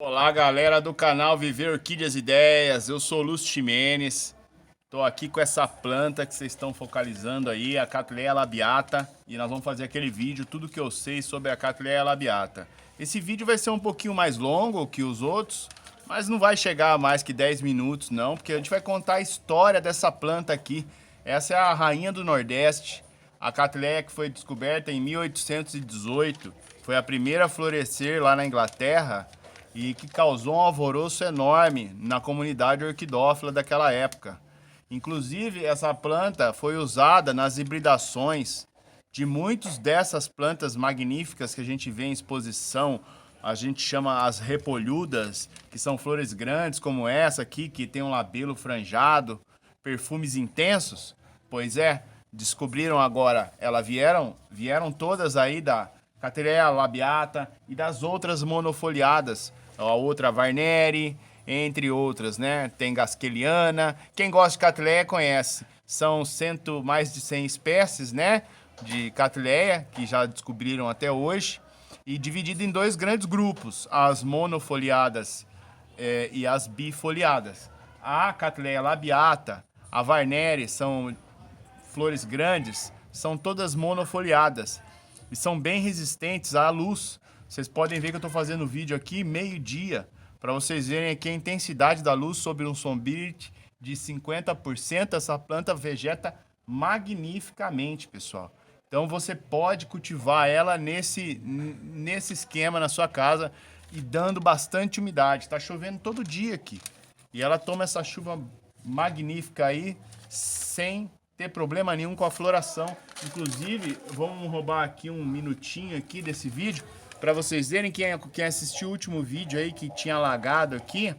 Olá, galera do canal Viver Orquídeas Ideias. Eu sou o Lúcio Ximenes. Tô aqui com essa planta que vocês estão focalizando aí, a Cattleya labiata, e nós vamos fazer aquele vídeo, tudo que eu sei sobre a Cattleya labiata. Esse vídeo vai ser um pouquinho mais longo que os outros, mas não vai chegar a mais que 10 minutos não, porque a gente vai contar a história dessa planta aqui. Essa é a rainha do Nordeste, a Cattleya que foi descoberta em 1818, foi a primeira a florescer lá na Inglaterra, e que causou um alvoroço enorme na comunidade orquidófila daquela época. Inclusive, essa planta foi usada nas hibridações de muitas dessas plantas magníficas que a gente vê em exposição. A gente chama as repolhudas, que são flores grandes como essa aqui, que tem um labelo franjado, perfumes intensos. Pois é, descobriram agora, elas vieram todas aí da Cattleya labiata e das outras monofoliadas, a outra Varneri, entre outras, né? Tem Gaskeliana. Quem gosta de Cattleya conhece. São mais de 100 espécies, né? De Cattleya, que já descobriram até hoje. E dividido em dois grandes grupos, as monofoliadas e as bifoliadas. A Cattleya labiata, a Varneri, são flores grandes, são todas monofoliadas e são bem resistentes à luz. Vocês podem ver que eu estou fazendo vídeo aqui meio-dia, para vocês verem aqui a intensidade da luz sobre um sunbird de 50%. Essa planta vegeta magnificamente, pessoal. Então você pode cultivar ela nesse esquema na sua casa e dando bastante umidade. Está chovendo todo dia aqui. E ela toma essa chuva magnífica aí sem ter problema nenhum com a floração. Inclusive, vamos roubar aqui um minutinho aqui desse vídeo para vocês verem. Quem assistiu o último vídeo aí que tinha lagado aqui,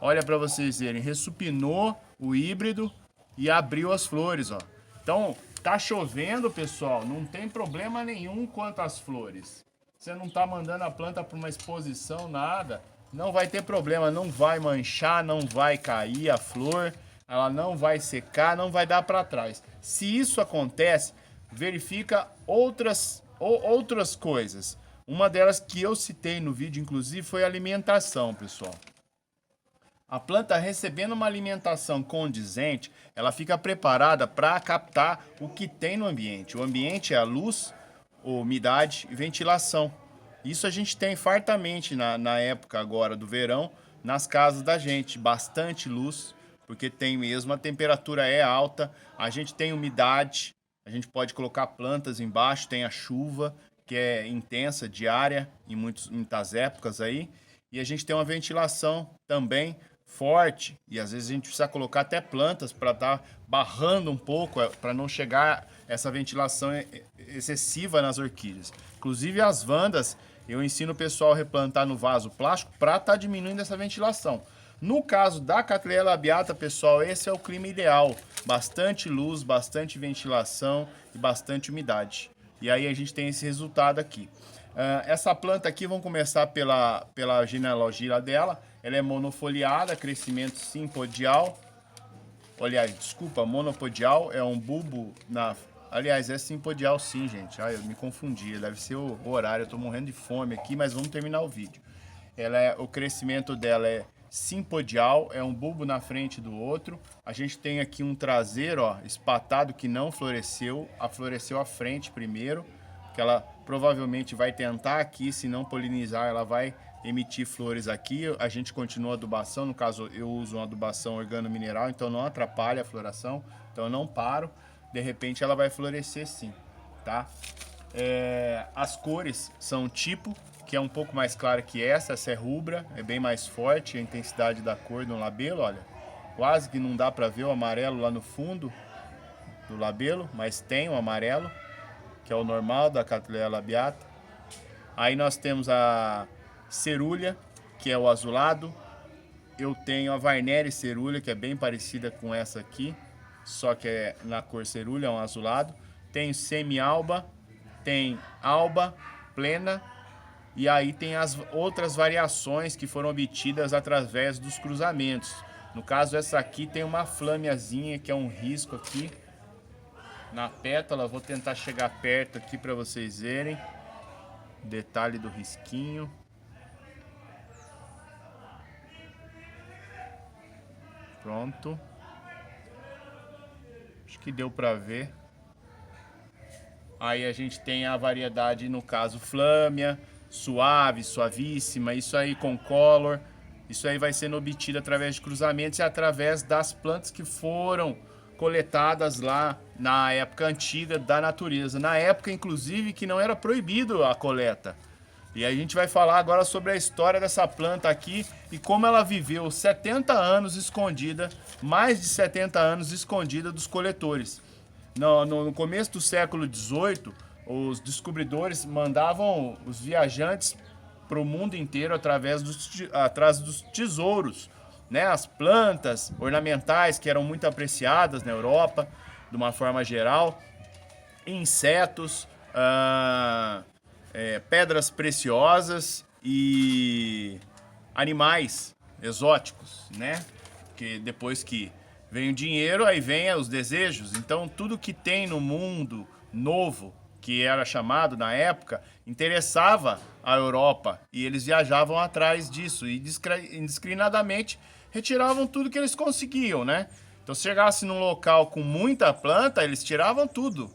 olha para vocês verem, ressupinou o híbrido e abriu as flores, ó. Então, tá chovendo, pessoal, não tem problema nenhum quanto às flores. Você não tá mandando a planta para uma exposição, nada, não vai ter problema, não vai manchar, não vai cair a flor, ela não vai secar, não vai dar para trás. Se isso acontece, verifica outras coisas. Uma delas que eu citei no vídeo, inclusive, foi a alimentação, pessoal. A planta recebendo uma alimentação condizente, ela fica preparada para captar o que tem no ambiente. O ambiente é a luz, umidade e ventilação. Isso a gente tem fartamente na época agora do verão, nas casas da gente. Bastante luz, porque tem mesmo, a temperatura é alta, a gente tem umidade, a gente pode colocar plantas embaixo, tem a chuva, que é intensa, diária, em muitas épocas aí. E a gente tem uma ventilação também forte, e às vezes a gente precisa colocar até plantas para estar barrando um pouco, para não chegar essa ventilação excessiva nas orquídeas. Inclusive as vandas, eu ensino o pessoal a replantar no vaso plástico para estar diminuindo essa ventilação. No caso da Cattleya labiata, pessoal, esse é o clima ideal. Bastante luz, bastante ventilação e bastante umidade. E aí a gente tem esse resultado aqui. Essa planta aqui, vamos começar pela genealogia dela. Ela é monofoliada, crescimento simpodial. Aliás, desculpa, monopodial, é um bulbo na... Aliás, é simpodial sim, gente. Eu me confundi, deve ser o horário, eu tô morrendo de fome aqui, mas vamos terminar o vídeo. O crescimento dela é simpodial, é um bulbo na frente do outro. A gente tem aqui um traseiro, ó, espatado, que não floresceu, floresceu à frente primeiro, que ela provavelmente vai tentar aqui, se não polinizar, ela vai emitir flores aqui. A gente continua a adubação, no caso eu uso uma adubação organomineral, então não atrapalha a floração, então eu não paro. De repente ela vai florescer sim, tá? As cores são tipo, que é um pouco mais clara que essa é rubra, é bem mais forte a intensidade da cor no labelo, olha. Quase que não dá para ver o amarelo lá no fundo do labelo, mas tem o amarelo, que é o normal da Cattleya labiata. Aí nós temos a cerúlea, que é o azulado. Eu tenho a Varneri cerúlea, que é bem parecida com essa aqui, só que é na cor cerúlea, é um azulado. Tem semi-alba, tem alba, plena, e aí tem as outras variações que foram obtidas através dos cruzamentos. No caso, essa aqui tem uma flâmeazinha, que é um risco aqui na pétala. Vou tentar chegar perto aqui para vocês verem. Detalhe do risquinho. Pronto. Acho que deu pra ver. Aí a gente tem a variedade, no caso, flâmia, suave, suavíssima, isso aí com color. Isso aí vai sendo obtido através de cruzamentos e através das plantas que foram coletadas lá na época antiga da natureza. Na época, inclusive, que não era proibido a coleta. E a gente vai falar agora sobre a história dessa planta aqui e como ela viveu 70 anos escondida, mais de 70 anos escondida dos coletores. No começo do século XVIII, os descobridores mandavam os viajantes para o mundo inteiro atrás dos tesouros, né? As plantas ornamentais que eram muito apreciadas na Europa, de uma forma geral, insetos, pedras preciosas e animais exóticos, né? Porque depois que vem o dinheiro, aí vem os desejos. Então, tudo que tem no mundo novo, que era chamado na época, interessava a Europa. E eles viajavam atrás disso. E indiscriminadamente retiravam tudo que eles conseguiam, né? Então, se chegasse num local com muita planta, eles tiravam tudo.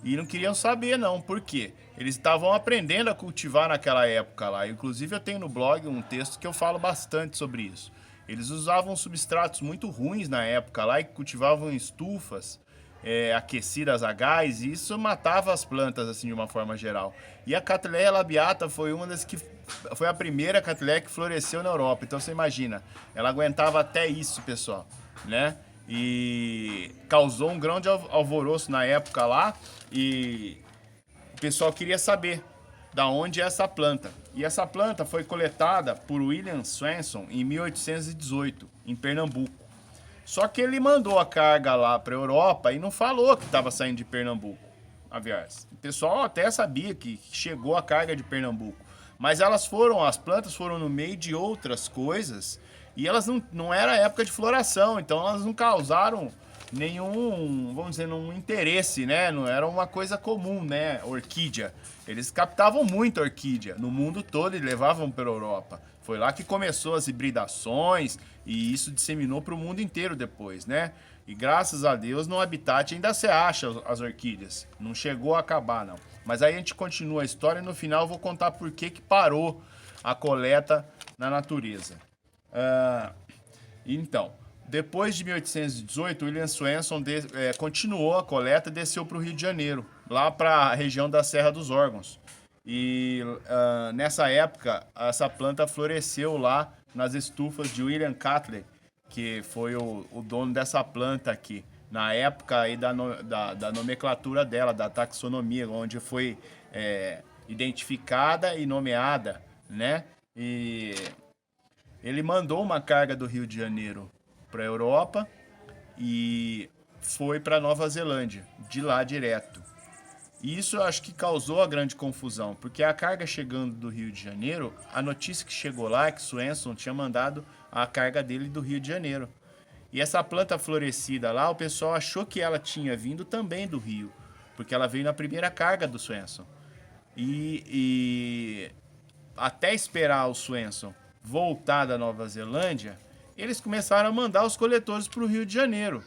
E não queriam saber, não. Por quê? Eles estavam aprendendo a cultivar naquela época lá. Inclusive, eu tenho no blog um texto que eu falo bastante sobre isso. Eles usavam substratos muito ruins na época lá e cultivavam em estufas aquecidas a gás, e isso matava as plantas assim de uma forma geral. E a Cattleya labiata foi uma das que foi a primeira Cattleya que floresceu na Europa. Então você imagina, ela aguentava até isso, pessoal, né? E causou um grande alvoroço na época lá e o pessoal queria saber da onde é essa planta. E essa planta foi coletada por William Swenson em 1818, em Pernambuco. Só que ele mandou a carga lá para a Europa e não falou que estava saindo de Pernambuco, a Viars. O pessoal até sabia que chegou a carga de Pernambuco. Mas as plantas foram no meio de outras coisas e elas não era época de floração, então elas não causaram nenhum, vamos dizer, nenhum interesse, né? Não era uma coisa comum, né? Orquídea. Eles captavam muito orquídea no mundo todo e levavam para a Europa. Foi lá que começou as hibridações e isso disseminou para o mundo inteiro depois, né? E graças a Deus no habitat ainda se acha as orquídeas. Não chegou a acabar, não. Mas aí a gente continua a história e no final eu vou contar por que parou a coleta na natureza. Então, depois de 1818, William Swenson continuou a coleta e desceu para o Rio de Janeiro, lá para a região da Serra dos Órgãos. E nessa época, essa planta floresceu lá nas estufas de William Cattleya, que foi o dono dessa planta aqui, na época aí da nomenclatura dela, da taxonomia, onde foi identificada e nomeada, né? E ele mandou uma carga do Rio de Janeiro para a Europa e foi para Nova Zelândia, de lá direto. E isso eu acho que causou a grande confusão, porque a carga chegando do Rio de Janeiro, a notícia que chegou lá é que Swenson tinha mandado a carga dele do Rio de Janeiro. E essa planta florescida lá, o pessoal achou que ela tinha vindo também do Rio, porque ela veio na primeira carga do Swenson. E até esperar o Swenson voltar da Nova Zelândia, eles começaram a mandar os coletores para o Rio de Janeiro.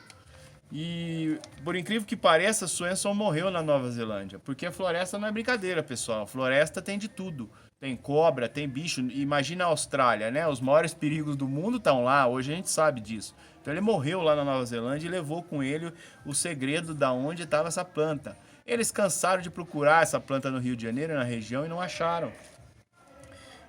E, por incrível que pareça, Swenson morreu na Nova Zelândia. Porque a floresta não é brincadeira, pessoal. A floresta tem de tudo. Tem cobra, tem bicho. Imagina a Austrália, né? Os maiores perigos do mundo estão lá. Hoje a gente sabe disso. Então ele morreu lá na Nova Zelândia e levou com ele o segredo da onde estava essa planta. Eles cansaram de procurar essa planta no Rio de Janeiro, na região, e não acharam.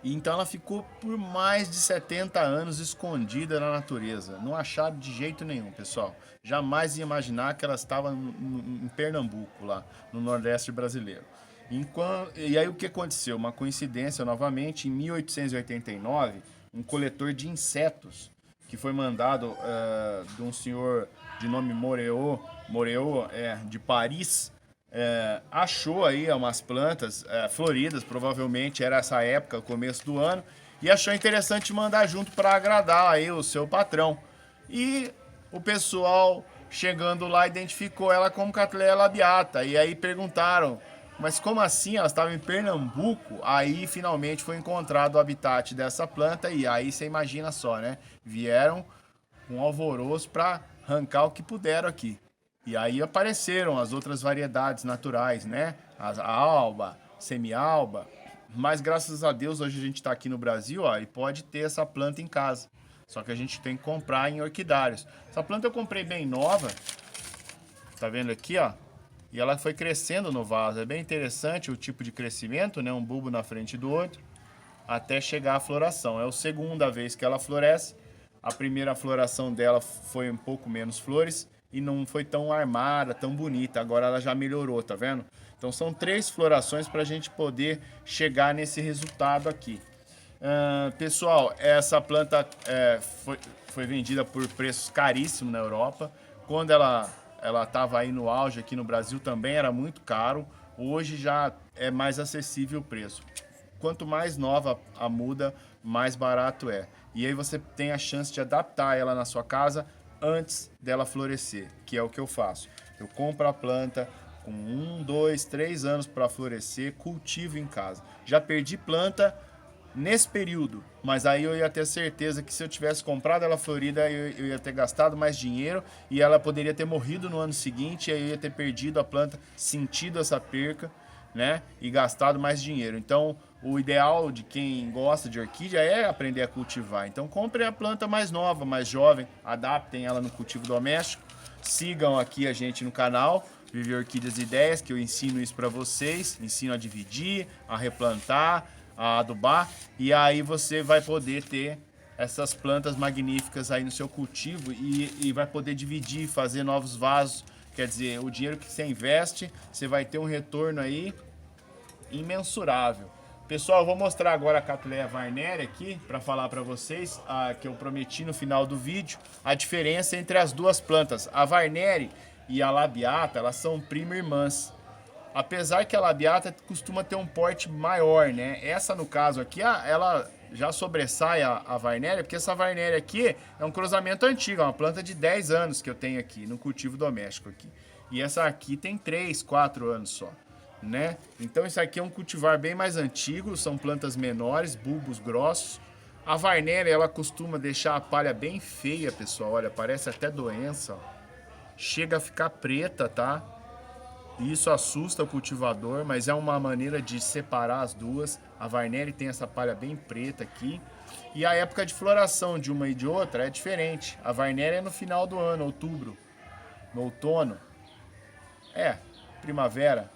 E então ela ficou por mais de 70 anos escondida na natureza. Não acharam de jeito nenhum, pessoal. Jamais ia imaginar que ela estava em Pernambuco, lá no Nordeste brasileiro. E aí o que aconteceu? Uma coincidência novamente, em 1889, um coletor de insetos, que foi mandado de um senhor de nome Moreau de Paris, achou aí umas plantas floridas, provavelmente era essa época, começo do ano, e achou interessante mandar junto para agradar aí o seu patrão. E o pessoal chegando lá identificou ela como Cattleya labiata, e aí perguntaram, mas como assim? Ela estava em Pernambuco? Aí finalmente foi encontrado o habitat dessa planta, e aí você imagina só, né? Vieram um alvoroço para arrancar o que puderam aqui. E aí apareceram as outras variedades naturais, né? A alba, semi-alba. Mas graças a Deus hoje a gente está aqui no Brasil, ó, e pode ter essa planta em casa. Só que a gente tem que comprar em orquidários. Essa planta eu comprei bem nova. Tá vendo aqui, ó? E ela foi crescendo no vaso. É bem interessante o tipo de crescimento, né? Um bulbo na frente do outro, até chegar à floração. É a segunda vez que ela floresce. A primeira floração dela foi um pouco menos flores e não foi tão armada, tão bonita. Agora ela já melhorou, tá vendo? Então são 3 florações para a gente poder chegar nesse resultado aqui. Pessoal, essa planta foi vendida por preços caríssimos na Europa. Quando ela estava aí no auge aqui no Brasil também era muito caro. Hoje já é mais acessível o preço. Quanto mais nova a muda, mais barato é. E aí você tem a chance de adaptar ela na sua casa antes dela florescer, que é o que eu faço. Eu compro a planta com 1, 2, 3 anos para florescer, cultivo em casa. Já perdi planta nesse período, mas aí eu ia ter certeza que se eu tivesse comprado ela florida, eu ia ter gastado mais dinheiro e ela poderia ter morrido no ano seguinte, e aí eu ia ter perdido a planta, sentido essa perca, né? E gastado mais dinheiro. Então, o ideal de quem gosta de orquídea é aprender a cultivar. Então, comprem a planta mais nova, mais jovem, adaptem ela no cultivo doméstico. Sigam aqui a gente no canal, Viver Orquídeas e Ideias, que eu ensino isso para vocês. Ensino a dividir, a replantar, a adubar. E aí você vai poder ter essas plantas magníficas aí no seu cultivo e vai poder dividir, fazer novos vasos. Quer dizer, o dinheiro que você investe, você vai ter um retorno aí imensurável. Pessoal, eu vou mostrar agora a Cattleya Varneri aqui para falar para vocês, que eu prometi no final do vídeo, a diferença entre as duas plantas. A Varneri e a Labiata, elas são prima-irmãs. Apesar que a Labiata costuma ter um porte maior, né? Essa, no caso aqui, ela já sobressai a Varneri, porque essa Varneri aqui é um cruzamento antigo, é uma planta de 10 anos que eu tenho aqui, no cultivo doméstico aqui. E essa aqui tem 3, 4 anos só, né? Então isso aqui é um cultivar bem mais antigo, são plantas menores, bulbos grossos. A Varneri, ela costuma deixar a palha bem feia, pessoal, olha, parece até doença, ó. Chega a ficar preta, tá? E isso assusta o cultivador, mas é uma maneira de separar as duas. A Varneri tem essa palha bem preta aqui. E a época de floração de uma e de outra é diferente. A Varneri é no final do ano, outubro. No outono. Primavera.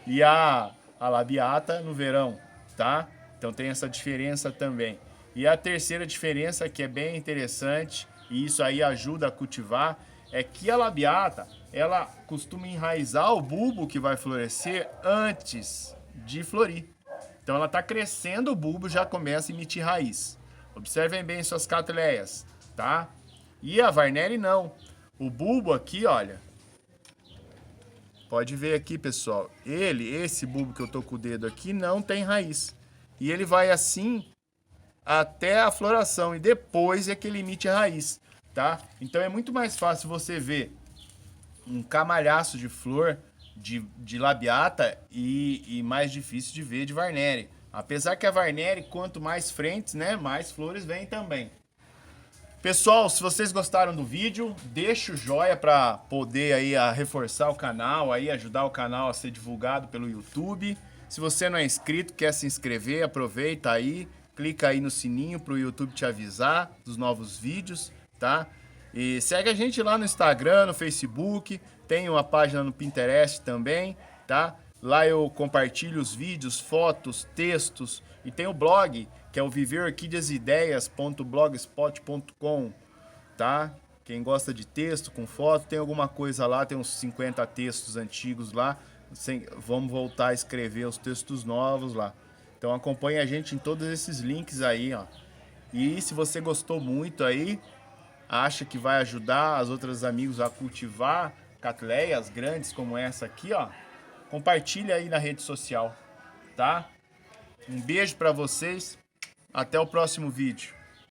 E a Labiata no verão, tá? Então tem essa diferença também. E a terceira diferença, que é bem interessante, e isso aí ajuda a cultivar, é que a Labiata, ela costuma enraizar o bulbo que vai florescer antes de florir. Então ela está crescendo, o bulbo já começa a emitir raiz. Observem bem suas Cattleyas, tá? E a Varneri não. O bulbo aqui, olha, pode ver aqui, pessoal, esse bulbo que eu tô com o dedo aqui, não tem raiz. E ele vai assim até a floração, e depois é que ele emite raiz, tá? Então é muito mais fácil você ver um camalhaço de flor de Labiata e mais difícil de ver de Varneri. Apesar que a Varneri, quanto mais frentes, né, mais flores vêm também. Pessoal, se vocês gostaram do vídeo, deixa o joinha para poder aí reforçar o canal, aí ajudar o canal a ser divulgado pelo YouTube. Se você não é inscrito, quer se inscrever, aproveita aí, clica aí no sininho para o YouTube te avisar dos novos vídeos, tá? E segue a gente lá no Instagram, no Facebook, tem uma página no Pinterest também, tá? Lá eu compartilho os vídeos, fotos, textos, e tem o blog, que é o viverorquideasideias.blogspot.com, tá? Quem gosta de texto com foto, tem alguma coisa lá, tem uns 50 textos antigos lá, vamos voltar a escrever os textos novos lá. Então acompanhe a gente em todos esses links aí, ó. E se você gostou muito aí, acha que vai ajudar as outras amigos a cultivar Cattleyas grandes como essa aqui, ó, compartilha aí na rede social, tá? Um beijo pra vocês, até o próximo vídeo.